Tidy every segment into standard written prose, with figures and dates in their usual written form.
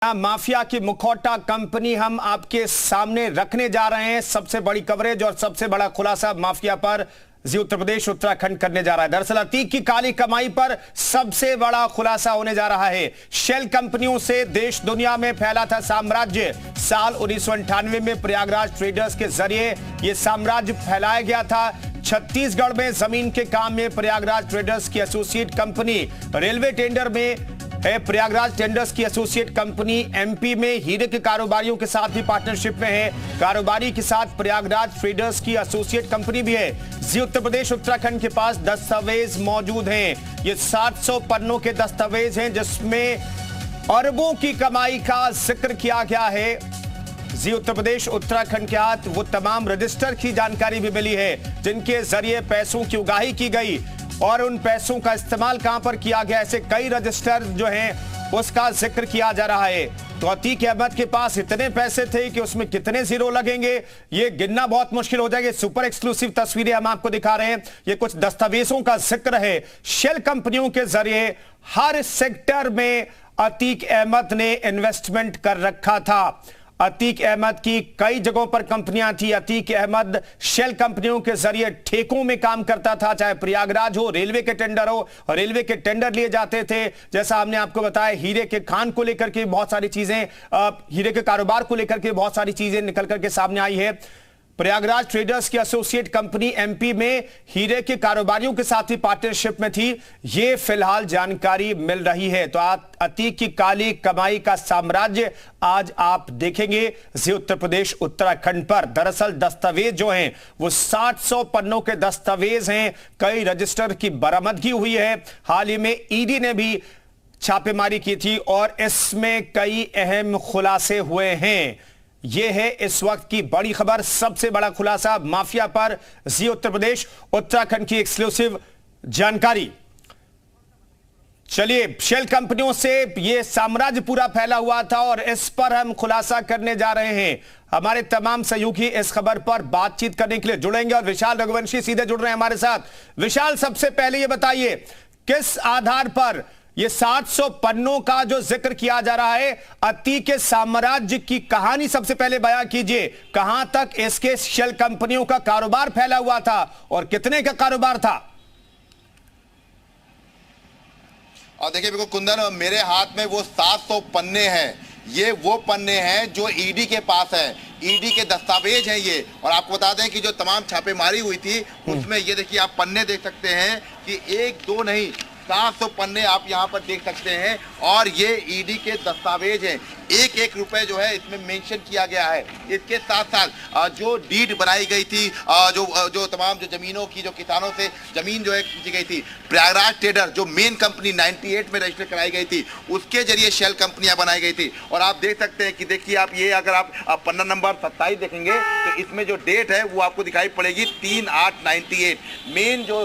Mafia की मुखौटा company हम आपके सामने रखने जा रहे हैं। सबसे बड़ी कवरेज और सबसे बड़ा खुलासा माफिया पर जी उत्तर प्रदेश उत्तराखंड करने जा रहा है। दरअसल अतीक की काली कमाई पर सबसे बड़ा खुलासा होने जा रहा है। शेल कंपनियों से देश दुनिया में फैला था साम्राज्य। साल 1998 में प्रयागराज ट्रेडर्स के जरिए यह साम्राज्य फैलाया गया था। छत्तीसगढ़ में जमीन के काम में प्रयागराज ट्रेडर्स की एसोसिएट कंपनी, रेलवे टेंडर में है प्रयागराज टेंडर्स की एसोसिएट कंपनी, एमपी में हीरे के कारोबारियों के साथ भी पार्टनरशिप में है। कारोबारी के साथ प्रयागराज ट्रेडर्स की एसोसिएट कंपनी भी है। जी उत्तर प्रदेश उत्तराखंड के पास दस्तावेज मौजूद हैं। ये 700 पन्नों के दस्तावेज हैं जिसमें अरबों की कमाई का जिक्र किया गया है। जी उत्तर प्रदेश उत्तराखंड के हाथ वो तमाम रजिस्टर की जानकारी भी मिली है जिनके जरिए पैसों की उगाही की गई और उन पैसों का इस्तेमाल कहां पर किया गया, ऐसे कई रजिस्टर जो हैं उसका जिक्र किया जा रहा है। तो अतीक अहमद के पास इतने पैसे थे कि उसमें कितने जीरो लगेंगे ये गिनना बहुत मुश्किल हो जाएगा। सुपर एक्सक्लूसिव तस्वीरें हम आपको दिखा रहे हैं। ये कुछ दस्तावेजों का जिक्र है। शेल कंपनियों के जरिए हर सेक्टर में अतीक अहमद ने इन्वेस्टमेंट कर रखा था। अतीक अहमद की कई जगहों पर कंपनियां थी। अतीक अहमद शेल कंपनियों के जरिए ठेकों में काम करता था, चाहे प्रयागराज हो, रेलवे के टेंडर हो, रेलवे के टेंडर लिए जाते थे। जैसा हमने आपको बताया, हीरे के खान को लेकर के बहुत सारी चीजें, हीरे के कारोबार को लेकर के बहुत सारी चीजें निकल करके सामने आई है। प्रयागराज ट्रेडर्स की एसोसिएट कंपनी एमपी में हीरे के कारोबारियों के साथ ही पार्टनरशिप में थी। यह फिलहाल जानकारी मिल रही है। तो अतीक की काली कमाई का साम्राज्य आज आप देखेंगे जी उत्तर प्रदेश उत्तराखंड पर। दरअसल दस्तावेज जो हैं वो 700 पन्नों के दस्तावेज हैं। कई रजिस्टर की बरामदगी हुई है। हाल ही में ईडी ने भी छापेमारी की थी और इसमें कई अहम खुलासे हुए हैं। यह है इस वक्त की बड़ी खबर, सबसे बड़ा खुलासा माफिया पर जी उत्तर प्रदेश उत्तराखंड की एक्सक्लूसिव जानकारी। चलिए, शेल कंपनियों से यह साम्राज्य पूरा फैला हुआ था और इस पर हम खुलासा करने जा रहे हैं। हमारे तमाम सहयोगी इस खबर पर बातचीत करने के लिए जुड़ेंगे और विशाल रघुवंशी सीधे जुड़ रहे हैं हमारे साथ। विशाल, सबसे पहले यह बताइए, किस आधार पर ये 700 पन्नों का जो जिक्र किया जा रहा है, अतीक के साम्राज्य की कहानी सबसे पहले बयां कीजिए। कहां तक इसके शेल कंपनियों का कारोबार फैला हुआ था और कितने का कारोबार था? और देखिए बिल्कुल कुंदन, मेरे हाथ में वो 700 पन्ने हैं। ये वो पन्ने हैं जो ईडी के पास है। ईडी के दस्तावेज हैं ये। और आपको बता दें कि जो तमाम छापेमारी हुई थी उसमें ये देखिए आप पन्ने देख सकते हैं कि एक दो नहीं 700 पन्ने आप यहाँ पर देख सकते हैं। और ये ईडी के दस्तावेज हैं। एक एक रुपए जो है इसमें मेंशन किया गया है। इसके साथ साथ जो डीड बनाई गई थी, जो तमाम जो जमीनों की, जो किसानों से जमीन जो है खींची गई थी, प्रयागराज ट्रेडर जो मेन कंपनी 98 में रजिस्टर कराई गई थी उसके जरिए शेल कंपनियां बनाई गई थी। और आप देख सकते हैं कि देखिए आप ये अगर आप पन्ना नंबर 27 देखेंगे तो इसमें जो डेट है वो आपको दिखाई पड़ेगी 3/8/98। मेन जो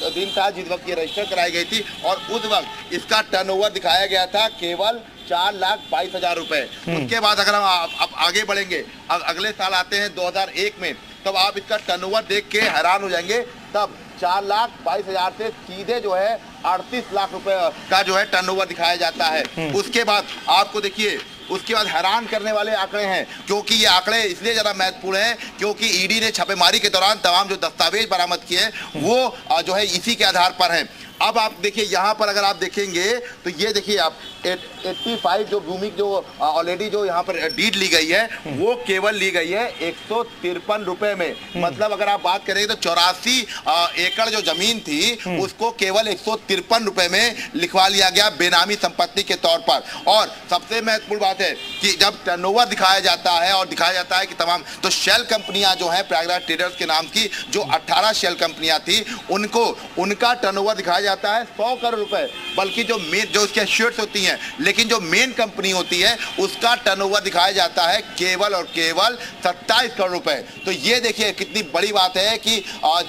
दिन था जिस वक्त ये रजिस्टर कराई गई थी और उस वक्त इसका टर्नओवर दिखाया गया था केवल 4,22,000 रुपए। उसके बाद अगर हम आगे बढ़ेंगे, अगले साल आते हैं 2001 में, तब आप इसका टर्नओवर देख के हैरान हो जाएंगे। तब 4,22,000 से सीधे जो है 38 लाख रुपए का जो है टर्नओवर दिखाया जाता है। उसके बाद आपको देखिए, उसके बाद हैरान करने वाले आंकड़े हैं, क्योंकि ये आंकड़े इसलिए ज़्यादा महत्वपूर्ण हैं क्योंकि ईडी ने छापेमारी के दौरान तमाम जो दस्तावेज बरामद किए हैं वो जो है इसी के आधार पर हैं। अब आप देखिए यहाँ पर अगर आप देखेंगे तो ये देखिए आप 85 जो भूमि जो ऑलरेडी जो यहाँ पर डीड ली गई है वो केवल ली गई है 153 रुपए में। मतलब अगर आप बात करें तो 84 एकड़ जो जमीन थी उसको केवल 153 रुपए में लिखवा लिया गया बेनामी संपत्ति के तौर पर। और सबसे महत्वपूर्ण बात है कि जब टर्नओवर दिखाया जाता है और दिखाया जाता है कि तमाम तो शेल कंपनियां जो हैं प्रयागराज ट्रेडर्स के नाम की जो 18 शेल कंपनियां थी उनका टर्नओवर दिखाया जाता है 100 करोड़ रुपए। बल्कि जो उसके शेयर्स होती हैं, लेकिन जो मेन कंपनी होती है उसका टर्नओवर दिखाया जाता है केवल और केवल 27 करोड़ रुपए। तो ये देखिए कितनी बड़ी बात है कि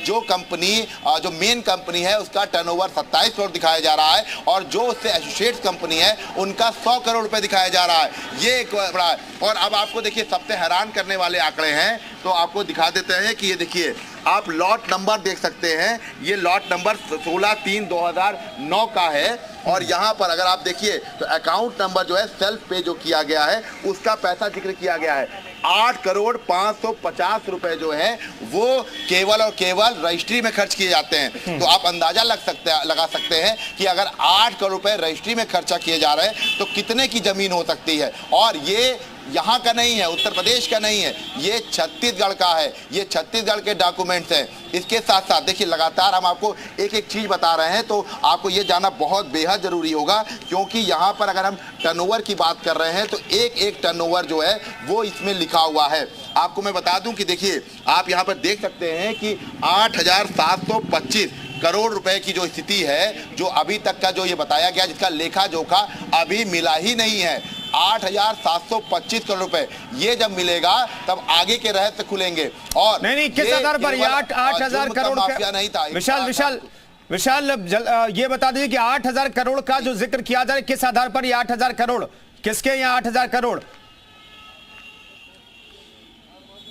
जो कंपनी जो मेन कंपनी है उसका टर्नओवर 27 करोड़ दिखाया जा रहा है और जो उससे एसोसिएट्स कंपनी है उनका 100 करोड़ रुपए दिखाया जा रहा है। ये एक बड़ा है। और अब आपको देखिए सबसे हैरान करने वाले आंकड़े हैं, तो आपको दिखा देते हैं कि ये देखिए आप लॉट नंबर देख सकते हैं। ये लॉट नंबर 16/3/2009 का है और यहाँ पर अगर आप देखिए तो अकाउंट नंबर जो है सेल्फ पे जो किया गया है उसका पैसा जिक्र किया गया है 8,550 रुपए जो है वो केवल और केवल रजिस्ट्री में खर्च किए जाते हैं। तो आप अंदाजा लगा सकते हैं कि अगर 8 करोड़ रुपए रजिस्ट्री में खर्चा किए जा रहे हैं तो कितने की जमीन हो सकती है। और ये यहाँ का नहीं है, उत्तर प्रदेश का नहीं है, ये छत्तीसगढ़ का है, ये छत्तीसगढ़ के डॉक्यूमेंट्स हैं। इसके साथ साथ देखिए लगातार हम आपको एक एक चीज़ बता रहे हैं, तो आपको ये जानना बहुत बेहद ज़रूरी होगा, क्योंकि यहाँ पर अगर हम टर्नओवर की बात कर रहे हैं तो एक एक टर्नओवर जो है वो इसमें लिखा हुआ है। आपको मैं बता दूं कि देखिए आप यहाँ पर देख सकते हैं कि 8,725 करोड़ रुपए की जो स्थिति है, जो अभी तक का जो ये बताया गया, जिसका लेखा जोखा अभी मिला ही नहीं है। 8,725 करोड़ रुपए ये जब मिलेगा तब आगे के रहस्य खुलेंगे। और नहीं किस आधार पर ये 8,000 करोड़ माफिया नहीं था। विशाल ये बता दीजिए कि 8,000 करोड़ का जो जिक्र किया जा रहा है किस आधार पर ये 8,000 करोड़, किसके यहाँ 8,000 करोड़?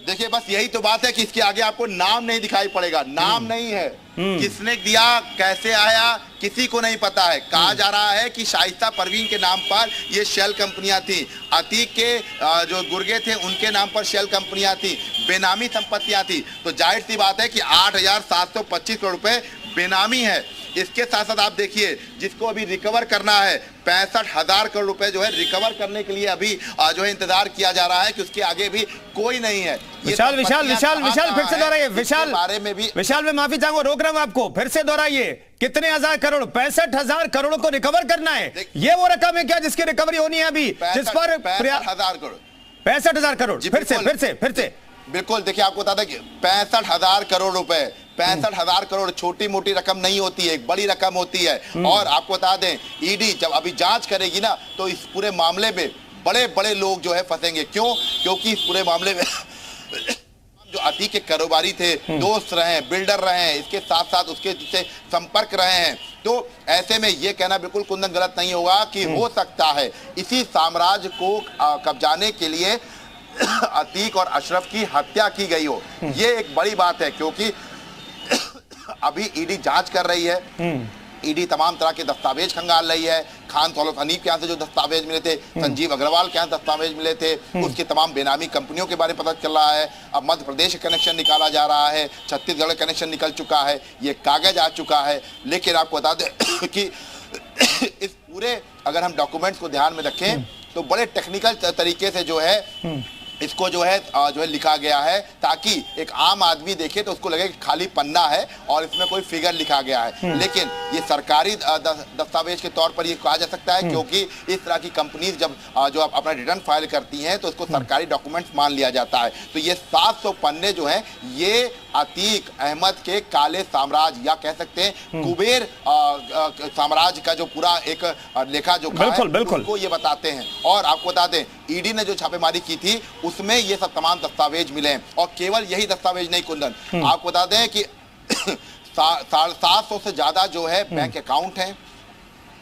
देखिए बस यही तो बात है कि इसके आगे आपको नाम नहीं दिखाई पड़ेगा, नाम नहीं है, किसने दिया, कैसे आया, किसी को नहीं पता है। कहा जा रहा है कि शाइस्ता परवीन के नाम पर ये शेल कंपनियां थी, अतीक के जो गुर्गे थे उनके नाम पर शेल कंपनियां थी, बेनामी संपत्तियां थी। तो जाहिर सी बात है कि 8,725 करोड़ रुपए बेनामी है। इसके साथ साथ आप देखिए जिसको अभी रिकवर करना है 65,000 करोड़ रुपए जो है रिकवर करने के लिए अभी जो है इंतजार किया जा रहा है कि उसके आगे भी कोई नहीं है। विशाल फिर से दोहराइए। बारे में भी विशाल, मैं माफी चाहूंगा, रोक रहा हूं आपको, फिर से दोहराइए। कितने हजार करोड़? 65,000 करोड़ को रिकवर करना है। ये वो रकम है क्या जिसकी रिकवरी होनी है अभी, जिस पर 65,000 करोड़? 65,000 करोड़ फिर से बिल्कुल। देखिए आपको बता दें कि 65,000 करोड़ रुपए, 65,000 करोड़ छोटी मोटी रकम नहीं होती है, एक बड़ी रकम होती है। और आपको बता दें ईडी जब अभी जांच करेगी ना तो इस पूरे मामले में बड़े बड़े लोग जो है फंसेंगे। क्यों? क्योंकि इस पूरे मामले में जो अतीक के कारोबारी थे, दोस्त रहे हैं, बिल्डर रहे हैं, इसके साथ साथ उसके से संपर्क रहे हैं। तो ऐसे में ये कहना बिल्कुल कुंदन गलत नहीं होगा कि हो सकता है इसी साम्राज्य को कब्जाने के लिए अतीक और अशरफ की हत्या की गई हो। ये एक बड़ी बात है, क्योंकि अभी ईडी जांच कर रही है, ईडी तमाम तरह के दस्तावेज खंगाल रही है। खान दौलत हनीफ के यहाँ से जो दस्तावेज मिले थे, संजीव अग्रवाल के यहाँ दस्तावेज मिले थे, उसके तमाम बेनामी कंपनियों के बारे में पता चल रहा है। अब मध्य प्रदेश का कनेक्शन निकाला जा रहा है, छत्तीसगढ़ का कनेक्शन निकल चुका है, ये कागज आ चुका है। लेकिन आपको बता दें कि इस पूरे अगर हम डॉक्यूमेंट्स को ध्यान में रखें तो बड़े टेक्निकल तरीके से जो है इसको जो है लिखा गया है, ताकि एक आम आदमी देखे तो उसको लगे कि खाली पन्ना है और इसमें कोई फिगर लिखा गया है। लेकिन ये सरकारी दस्तावेज के तौर पर ये कहा जा सकता है, क्योंकि इस तरह की कंपनीज जब जो अपना रिटर्न फाइल करती हैं तो इसको सरकारी डॉक्यूमेंट्स मान लिया जाता है। तो ये 700 पन्ने जो हैं ये अतीक अहमद के काले साम्राज्य या कह सकते हैं कुबेर साम्राज्य का जो पूरा एक लेखा जोखा है उसको ये बताते हैं। और आपको बता दें ईडी ने जो छापेमारी की थी उसमें ये सब तमाम दस्तावेज मिले हैं। और केवल यही दस्तावेज नहीं कुंदन, आपको बता दें कि 750 से ज्यादा जो है बैंक अकाउंट हैं।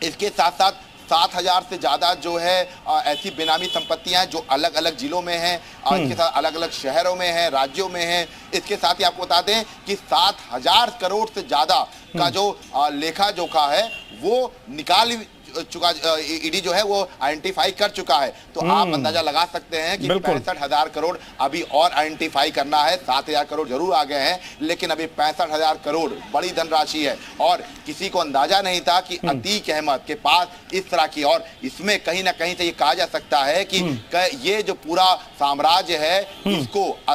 इसके साथ साथ 7,000 से ज्यादा जो है ऐसी बेनामी संपत्तियां जो अलग अलग जिलों में हैं, इसके साथ अलग अलग शहरों में हैं, राज्यों में हैं। इसके साथ ही आपको बता दें कि 7,000 करोड़ से ज्यादा का जो लेखा जोखा है वो निकाल चुका, ईडी जो है वो आइडेंटिफाई कर चुका है। तो आप अंदाजा लगा सकते हैं कि 65,000 करोड़ अभी और आइडेंटिफाई करना है। 7,000 करोड़ जरूर आ गए हैं, लेकिन अभी 65,000 करोड़ बड़ी धनराशि है। और किसी को अंदाजा नहीं था कि अतीक अहमद के पास इस तरह की, और इसमें कहीं ना कहीं से ये कहा जा सकता है कि ये जो पूरा साम्राज्य है इसको